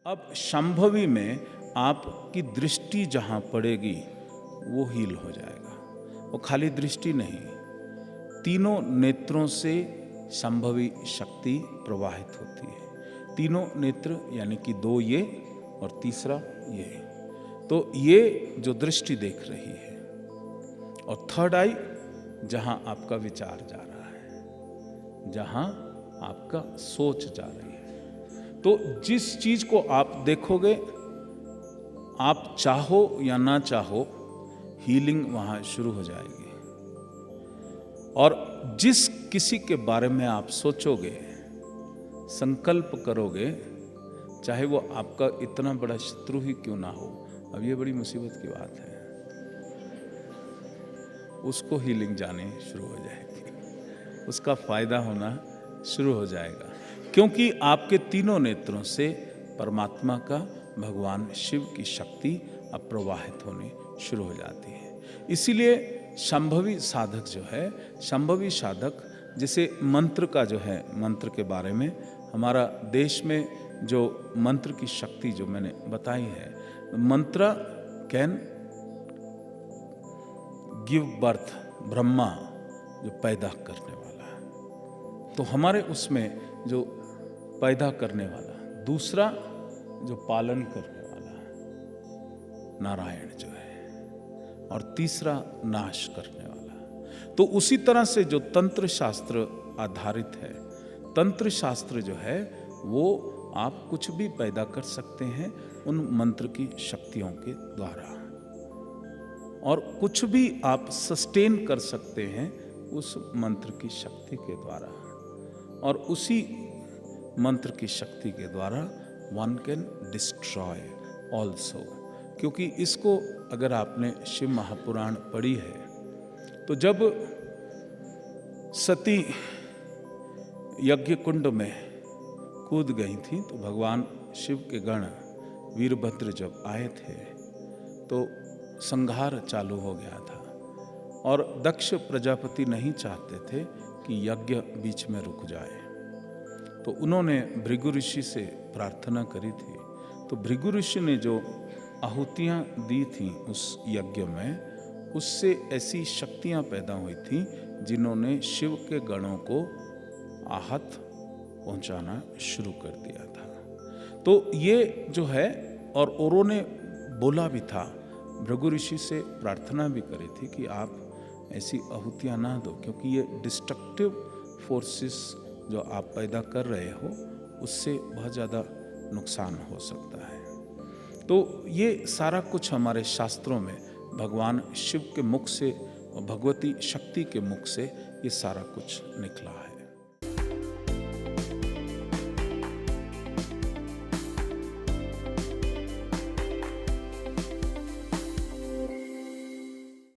अब संभवी में आपकी दृष्टि जहाँ पड़ेगी वो हील हो जाएगा। वो खाली दृष्टि नहीं, तीनों नेत्रों से संभवी शक्ति प्रवाहित होती है। तीनों नेत्र यानी कि दो ये और तीसरा ये। तो ये जो दृष्टि देख रही है, और थर्ड आई जहाँ आपका विचार जा रहा है, जहाँ आपका सोच जा रही है। तो जिस चीज को आप देखोगे, आप चाहो या ना चाहो, हीलिंग वहां शुरू हो जाएगी। और जिस किसी के बारे में आप सोचोगे, संकल्प करोगे, चाहे वो आपका इतना बड़ा शत्रु ही क्यों ना हो, अब ये बड़ी मुसीबत की बात है, उसको हीलिंग जाने शुरू हो जाएगी, उसका फायदा होना शुरू हो जाएगा। क्योंकि आपके तीनों नेत्रों से परमात्मा का, भगवान शिव की शक्ति अब प्रवाहित होनी शुरू हो जाती है। इसीलिए संभवी साधक जो है, संभवी साधक जैसे मंत्र का जो है, मंत्र के बारे में हमारा देश में जो मंत्र की शक्ति जो मैंने बताई है, मंत्र कैन गिव बर्थ, ब्रह्मा जो पैदा करने वाला है, तो हमारे उसमें जो पैदा करने वाला, दूसरा जो पालन करने वाला है नारायण जो है, और तीसरा नाश करने वाला। तो उसी तरह से जो तंत्र शास्त्र आधारित है, तंत्र शास्त्र जो है वो आप कुछ भी पैदा कर सकते हैं उन मंत्र की शक्तियों के द्वारा, और कुछ भी आप सस्टेन कर सकते हैं उस मंत्र की शक्ति के द्वारा, और उसी मंत्र की शक्ति के द्वारा वन कैन डिस्ट्रॉय ऑल्सो। क्योंकि इसको अगर आपने शिव महापुराण पढ़ी है, तो जब सती यज्ञ कुंड में कूद गई थी, तो भगवान शिव के गण वीरभद्र जब आए थे तो संहार चालू हो गया था, और दक्ष प्रजापति नहीं चाहते थे कि यज्ञ बीच में रुक जाए। तो उन्होंने भृगु ऋषि से प्रार्थना करी थी। तो भृगु ऋषि ने जो आहुतियाँ दी थी उस यज्ञ में, उससे ऐसी शक्तियाँ पैदा हुई थी जिन्होंने शिव के गणों को आहत पहुंचाना शुरू कर दिया था। तो ये जो है, और औरों ने बोला भी था, भृगु ऋषि से प्रार्थना भी करी थी कि आप ऐसी आहुतियाँ ना दो, क्योंकि ये डिस्ट्रक्टिव फोर्सेस जो आप पैदा कर रहे हो उससे बहुत ज़्यादा नुकसान हो सकता है। तो ये सारा कुछ हमारे शास्त्रों में भगवान शिव के मुख से और भगवती शक्ति के मुख से ये सारा कुछ निकला है।